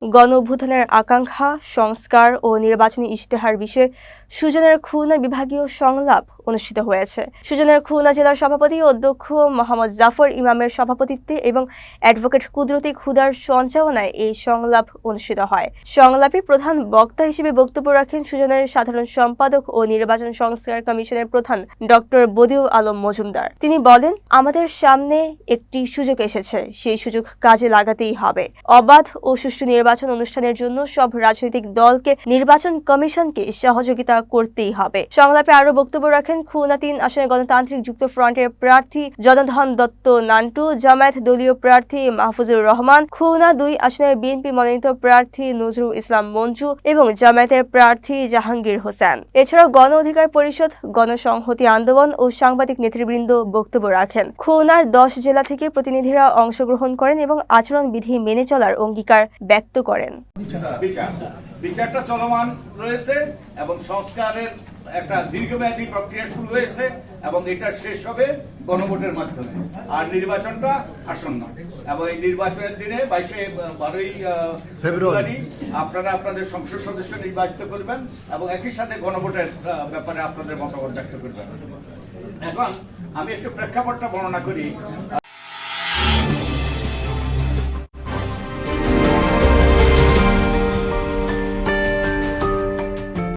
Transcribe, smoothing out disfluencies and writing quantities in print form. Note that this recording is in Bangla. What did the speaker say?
গণ অভ্যুত্থানের আকাঙ্ক্ষা, সংস্কার ও নির্বাচনী ইশতেহার বিষয়ে সুজনের খুলনা বিভাগীয় সংলাপ অনুষ্ঠিত হয়েছে। সুজনের খুলনা জেলার সভাপতি অধ্যক্ষ মোহাম্মদ জাফর ইমামের সভাপতিত্বে এবং অ্যাডভোকেট কুদরতি খুদার সঞ্চালনায় এই সংলাপ অনুষ্ঠিত হয়। সংলাপে প্রধান বক্তা হিসেবে বক্তব্য রাখেন সুজনের সাধারণ সম্পাদক ও নির্বাচন সংস্কার কমিশনের প্রধান ডক্টর বদিউল আলম মজুমদার। তিনি বলেন, আমাদের সামনে একটি সুযোগ এসেছে, সেই সুযোগ কাজে লাগাতেই হবে। অবাধ ও সুষ্ঠু নির্বাচন অনুষ্ঠানের জন্য সব রাজনৈতিক দলকে নির্বাচন কমিশনকে সহযোগিতা করতেই হবে। সংলাপে আরো বক্তব্য রাখেন খুলনা ৩ আসনের গণতান্ত্রিক যুক্ত ফ্রন্টের প্রার্থী জনার্দন দত্ত নান্টু, জামায়াত দলীয় প্রার্থী মাহফুজুর রহমান, খুলনা ২ আসনের বিএনপি মনোনীত প্রার্থী নজরুল ইসলাম মঞ্জু এবং জামায়াতের প্রার্থী জাহাঙ্গীর হোসেন। এছাড়াও গণ অধিকার পরিষদ, গণসংহতি আন্দোলন ও সাংবাদিক নেতৃবৃন্দ বক্তব্য রাখেন। খুলনার ১০ জেলা থেকে প্রতিনিধিরা অংশগ্রহণ করেন এবং আচরণবিধি মেনে চলার অঙ্গীকার ব্যক্ত করেন। বিচারটা চলমান রয়েছে এবং সংস্কারের একটা দীর্ঘমেয়াদী প্রক্রিয়া শুরু হয়েছে এবং এটা শেষ হবে গণভোটের মাধ্যমে। আর নির্বাচনটা আসন্ন এবং এই নির্বাচনের দিনে 12ই ফেব্রুয়ারি আপনারা আপনাদের সংসদ সদস্য নির্বাচিত করবেন এবং একই সাথে গণভোটের ব্যাপারে আপনাদের মতামত ব্যক্ত করবেন। এখন আমি একটু প্রেক্ষাপটটা বর্ণনা করি।